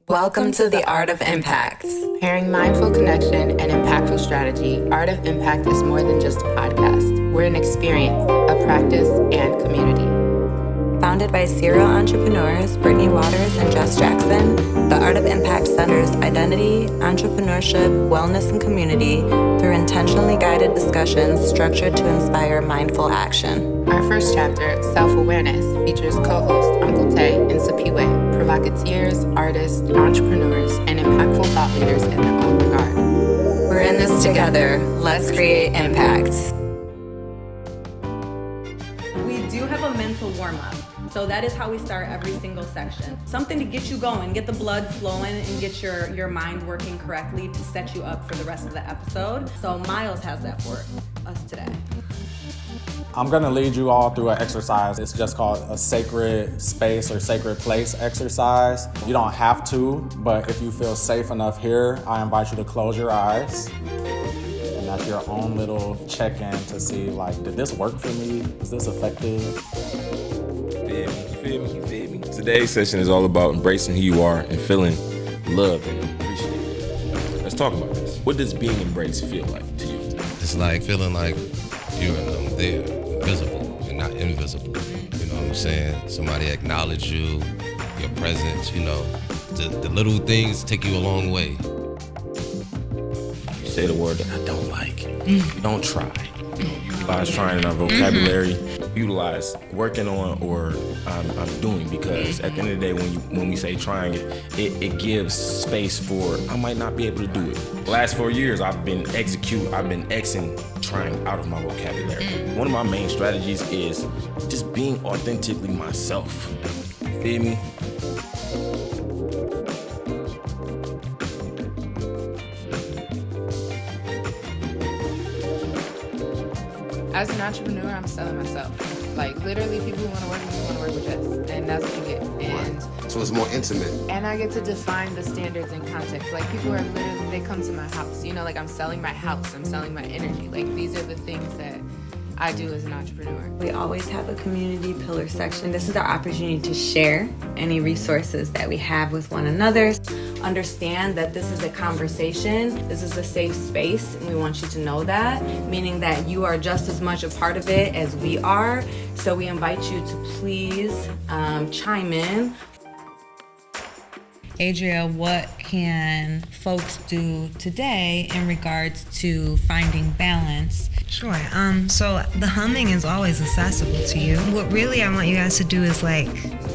Welcome to the Art of Impact. Pairing mindful connection and impactful strategy, Art of Impact is more than just a podcast. We're an experience, a practice, and community. Founded by serial entrepreneurs Brittany and Jess, the Art of Impact centers identity, entrepreneurship, wellness, and community through intentionally guided discussions structured to inspire mindful action. Our first chapter, Self-Awareness, features co-host Uncle Tay and Sapiwe, provocateurs, artists, entrepreneurs, and impactful thought leaders in their own regard. We're in this together. Let's create impact. We do have a mental warm-up. So that is how we start every single section. Something to get you going, get the blood flowing, and get your mind working correctly to set you up for the rest of the episode. So Miles has that for us today. I'm gonna lead you all through an exercise. It's just called a sacred space or sacred place exercise. You don't have to, but if you feel safe enough here, I invite you to close your eyes. And that's your own little check-in to see, like, did this work for me? Is this effective? Feel me. Today's session is all about embracing who you are and feeling loved and appreciated. Let's talk about this. What does being embraced feel like to you? It's like feeling like you're there, visible and not invisible. You know what I'm saying? Somebody acknowledge you, your presence, you know. The little things take you a long way. You say the word that I don't like. Don't try. Utilize trying in our vocabulary. Utilize working on or I'm doing, because at the end of the day, when we say trying, it gives space for I might not be able to do it. The last 4 years, I've been Xing trying out of my vocabulary. One of my main strategies is just being authentically myself. Feel me? As an entrepreneur, I'm selling myself. Like, literally, people who want to work with me want to work with Jess, and that's what you get. And so it's more intimate. And I get to define the standards and context. Like, people are literally, they come to my house. You know, like, I'm selling my house. I'm selling my energy. Like, these are the things that I do as an entrepreneur. We always have a community pillar section. This is our opportunity to share any resources that we have with one another. Understand that this is a conversation, this is a safe space, and we want you to know that, meaning that you are just as much a part of it as we are. So we invite you to please chime in. Adria, what can folks do today in regards to finding balance? Sure. So the humming is always accessible to you. What really I want you guys to do is like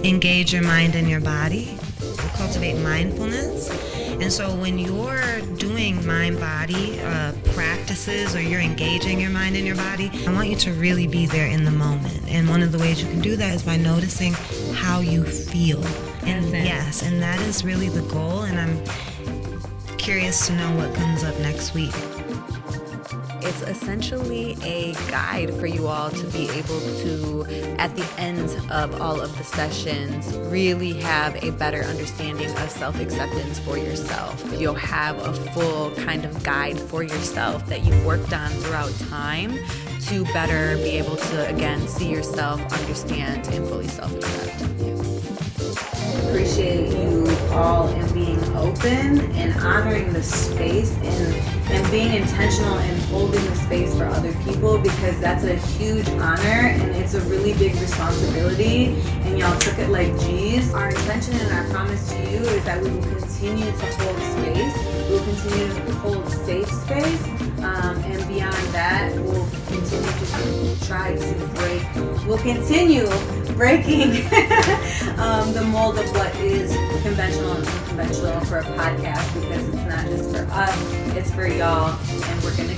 engage your mind and your body, cultivate mindfulness. And so when you're doing mind-body practices or you're engaging your mind and your body, I want you to really be there in the moment. And one of the ways you can do that is by noticing how you feel. And yes, and that is really the goal. And I'm curious to know what comes up next week. It's essentially a guide for you all to be able to, at the end of all of the sessions, really have a better understanding of self-acceptance for yourself. You'll have a full kind of guide for yourself that you've worked on throughout time to better be able to, again, see yourself, understand, and fully self-accept. Appreciate you all and being open and honoring the space and being intentional and holding the space for other people, because that's a huge honor and it's a really big responsibility, and y'all took it like G's. Our intention and our promise to you is that we will continue to hold space, we will continue to hold safe space, and beyond that, we'll continue to try to continue breaking the mold of what is conventional and unconventional for a podcast, because it's not just for us, it's for y'all, and we're going to